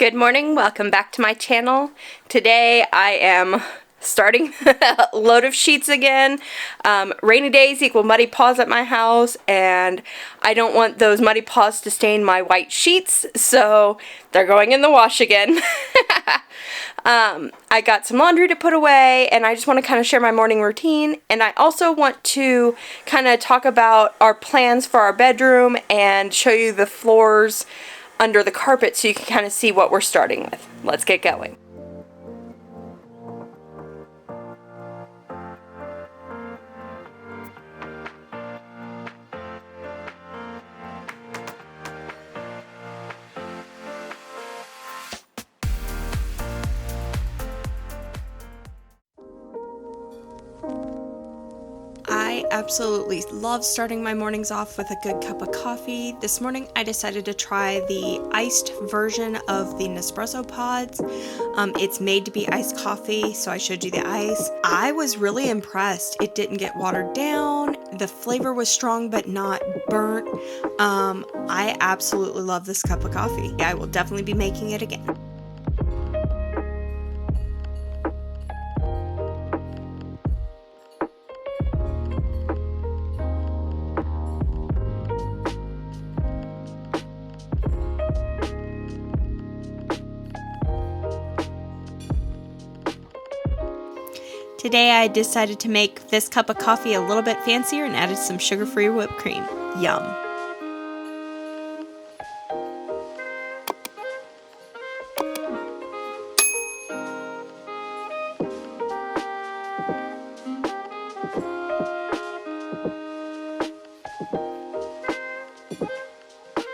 Good morning, welcome back to my channel. Today I am starting a load of sheets again. Rainy days equal muddy paws at my house, and I don't want those muddy paws to stain my white sheets, so they're going in the wash again. I got some laundry to put away, and I just want to kind of share my morning routine, and I also want to kind of talk about our plans for our bedroom and show you the floors under the carpet so you can kind of see what we're starting with. Let's get going. I absolutely love starting my mornings off with a good cup of coffee. This morning I decided to try the iced version of the Nespresso pods. It's made to be iced coffee, so I showed you the ice. I was really impressed. It didn't get watered down. The flavor was strong but not burnt. I absolutely love this cup of coffee. I will definitely be making it again. Today I decided to make this cup of coffee a little bit fancier and added some sugar-free whipped cream. Yum.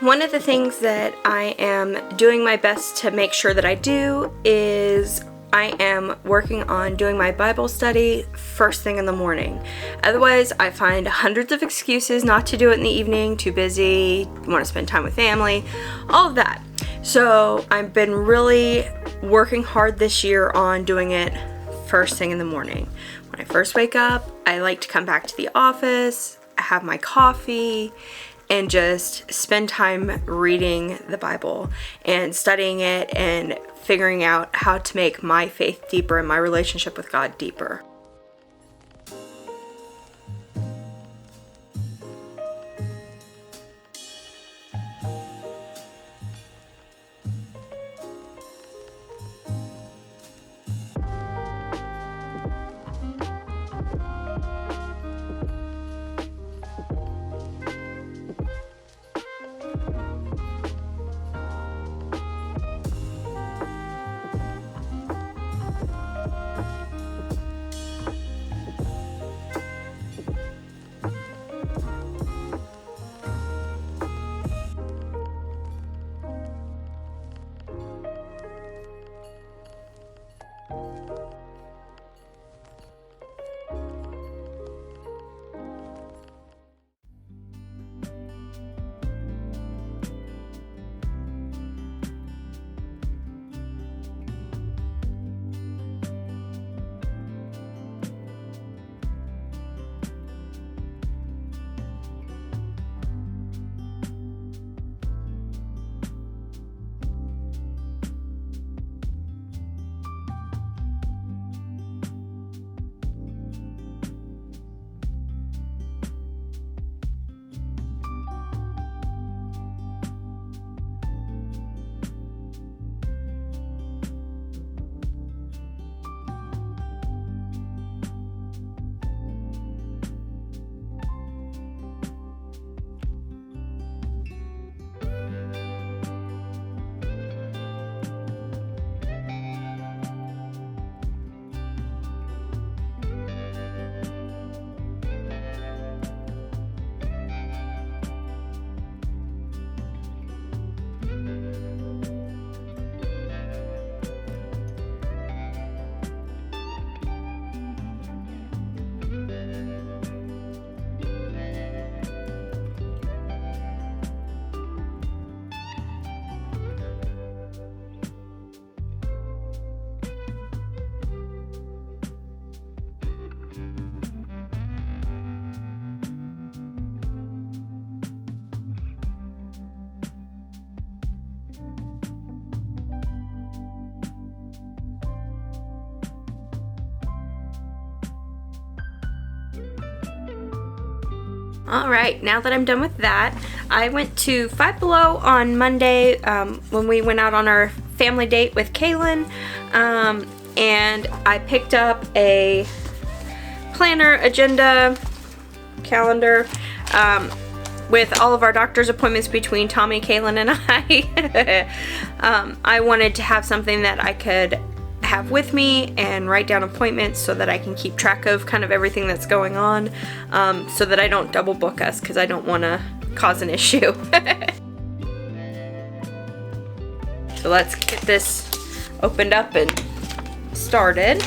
One of the things that I am doing my best to make sure that I do is I am working on doing my Bible study first thing in the morning. Otherwise, I find hundreds of excuses not to do it in the evening, too busy, want to spend time with family, all of that. So I've been really working hard this year on doing it first thing in the morning. When I first wake up, I like to come back to the office, have my coffee, and just spend time reading the Bible and studying it and figuring out how to make my faith deeper and my relationship with God deeper. Alright, now that I'm done with that, I went to Five Below on Monday when we went out on our family date with Kaylin, and I picked up a planner, agenda, calendar, with all of our doctor's appointments between Tommy, Kaylin, and I. I wanted to have something that I could have with me and write down appointments so that I can keep track of kind of everything that's going on, so that I don't double book us, because I don't want to cause an issue. So let's get this opened up and started.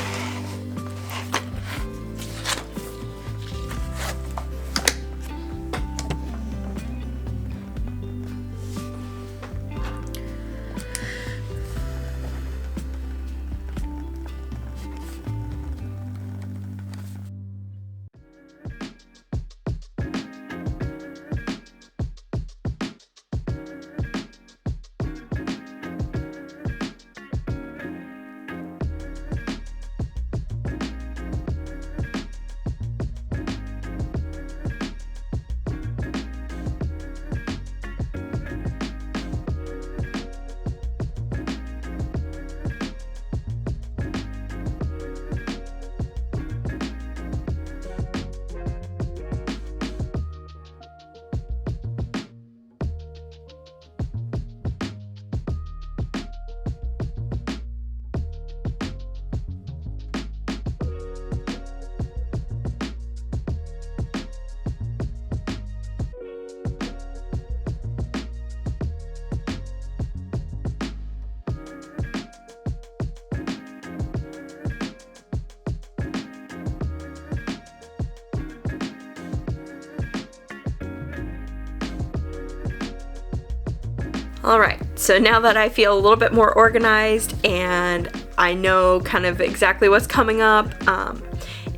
Alright, so now that I feel a little bit more organized and I know kind of exactly what's coming up,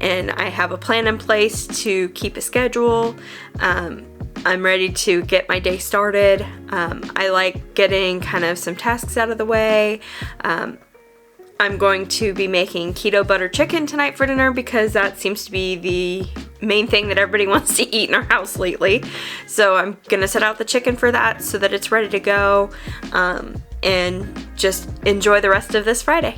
and I have a plan in place to keep a schedule, I'm ready to get my day started. I like getting kind of some tasks out of the way. I'm going to be making keto butter chicken tonight for dinner because that seems to be the main thing that everybody wants to eat in our house lately. So I'm gonna set out the chicken for that so that it's ready to go, and just enjoy the rest of this Friday.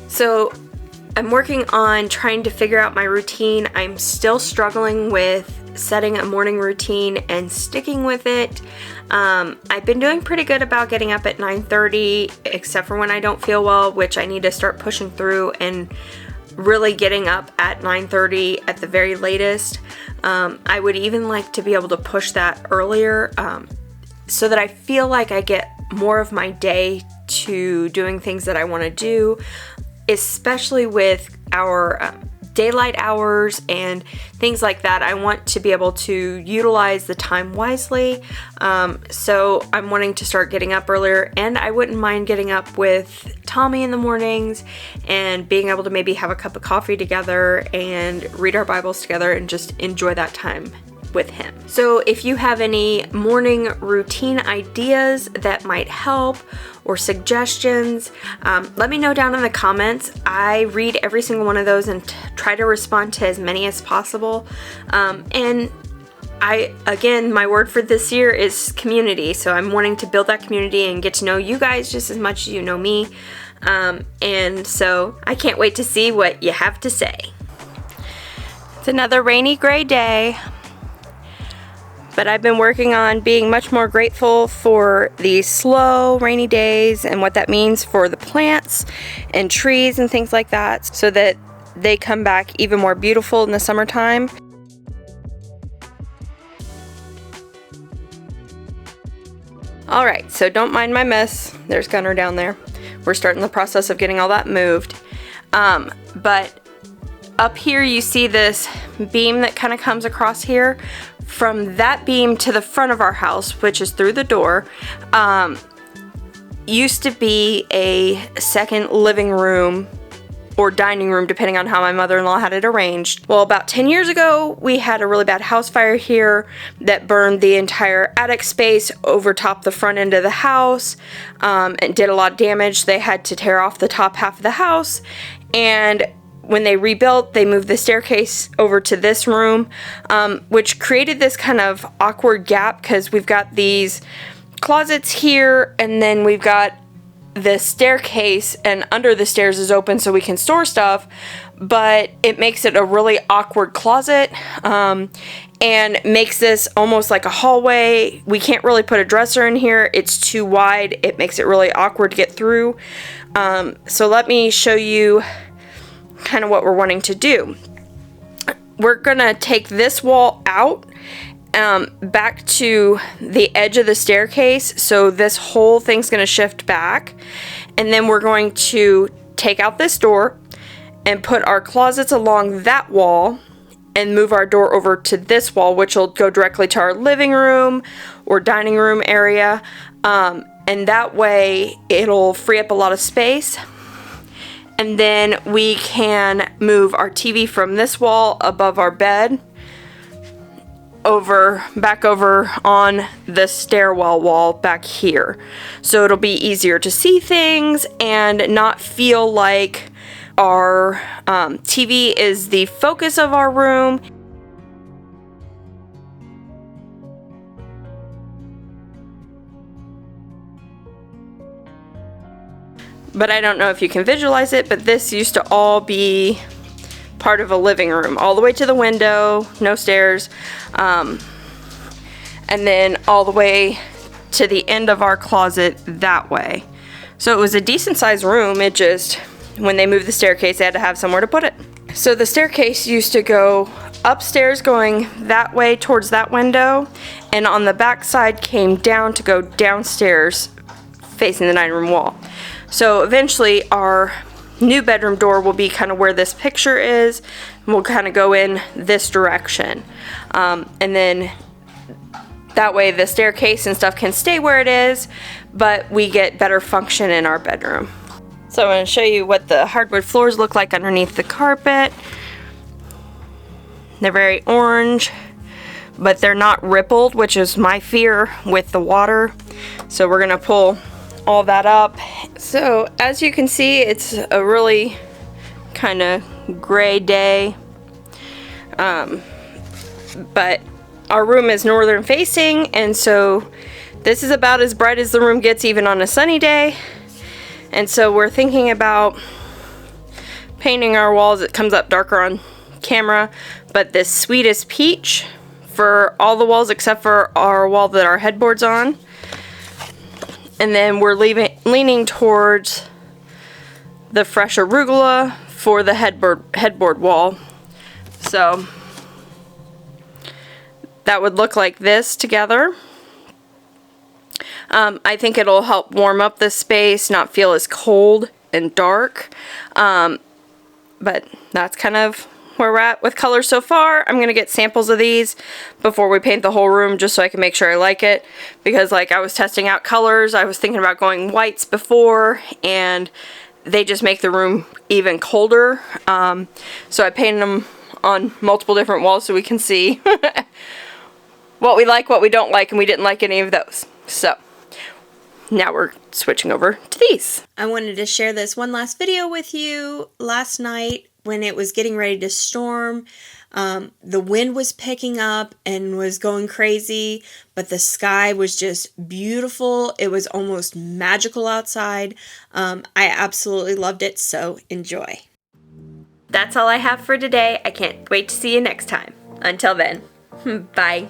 So I'm working on trying to figure out my routine. I'm still struggling with setting a morning routine and sticking with it. I've been doing pretty good about getting up at 9:30, except for when I don't feel well, which I need to start pushing through and really getting up at 9:30 at the very latest. I would even like to be able to push that earlier, so that I feel like I get more of my day to doing things that I want to do, especially with our daylight hours and things like that. I want to be able to utilize the time wisely, so I'm wanting to start getting up earlier, and I wouldn't mind getting up with Tommy in the mornings and being able to maybe have a cup of coffee together and read our Bibles together and just enjoy that time with him. So if you have any morning routine ideas that might help or suggestions, let me know down in the comments. I read every single one of those and try to respond to as many as possible. And again, my word for this year is community. So I'm wanting to build that community and get to know you guys just as much as you know me. And so I can't wait to see what you have to say. It's another rainy, gray day. But I've been working on being much more grateful for these slow, rainy days and what that means for the plants and trees and things like that, so that they come back even more beautiful in the summertime. Alright, so don't mind my mess. There's Gunner down there. We're starting the process of getting all that moved. But up here you see this beam that kind of comes across here. From that beam to the front of our house, which is through the door, used to be a second living room or dining room, depending on how my mother-in-law had it arranged. Well, about 10 years ago, we had a really bad house fire here that burned the entire attic space over top the front end of the house, and did a lot of damage. They had to tear off the top half of the house, and when they rebuilt, they moved the staircase over to this room, which created this kind of awkward gap because we've got these closets here, and then we've got the staircase, and under the stairs is open so we can store stuff, but it makes it a really awkward closet, and makes this almost like a hallway. We can't really put a dresser in here. It's too wide. It makes it really awkward to get through. So let me show you kind of what we're wanting to do. We're gonna take this wall out back to the edge of the staircase, so this whole thing's gonna shift back, and then we're going to take out this door and put our closets along that wall and move our door over to this wall, which will go directly to our living room or dining room area, and that way it'll free up a lot of space. And then we can move our TV from this wall above our bed back over on the stairwell wall back here. So it'll be easier to see things and not feel like our TV is the focus of our room. But I don't know if you can visualize it, but this used to all be part of a living room, all the way to the window, no stairs, and then all the way to the end of our closet that way. So it was a decent sized room. It just, when they moved the staircase, they had to have somewhere to put it. So the staircase used to go upstairs going that way towards that window, and on the back side came down to go downstairs facing the dining room wall. So eventually our new bedroom door will be kind of where this picture is, and we'll kind of go in this direction, and then that way the staircase and stuff can stay where it is, but we get better function in our bedroom. So I'm going to show you what the hardwood floors look like underneath the carpet. They're very orange, but they're not rippled, which is my fear with the water. So we're going to pull all that up. So as you can see, it's a really kind of gray day, but our room is northern facing, and so this is about as bright as the room gets even on a sunny day. And so we're thinking about painting our walls. It comes up darker on camera, but this sweetest peach for all the walls except for our wall that our headboard's on. And then we're leaning towards the fresh arugula for the headboard wall. So that would look like this together. I think it'll help warm up the space, not feel as cold and dark. But that's kind of where we're at with colors so far. I'm going to get samples of these before we paint the whole room, just so I can make sure I like it. Because like I was testing out colors, I was thinking about going whites before, and they just make the room even colder. So I painted them on multiple different walls so we can see what we like, what we don't like, and we didn't like any of those. So now we're switching over to these. I wanted to share this one last video with you. Last night when it was getting ready to storm, the wind was picking up and was going crazy, but the sky was just beautiful. It was almost magical outside. I absolutely loved it, so enjoy. That's all I have for today. I can't wait to see you next time. Until then, bye.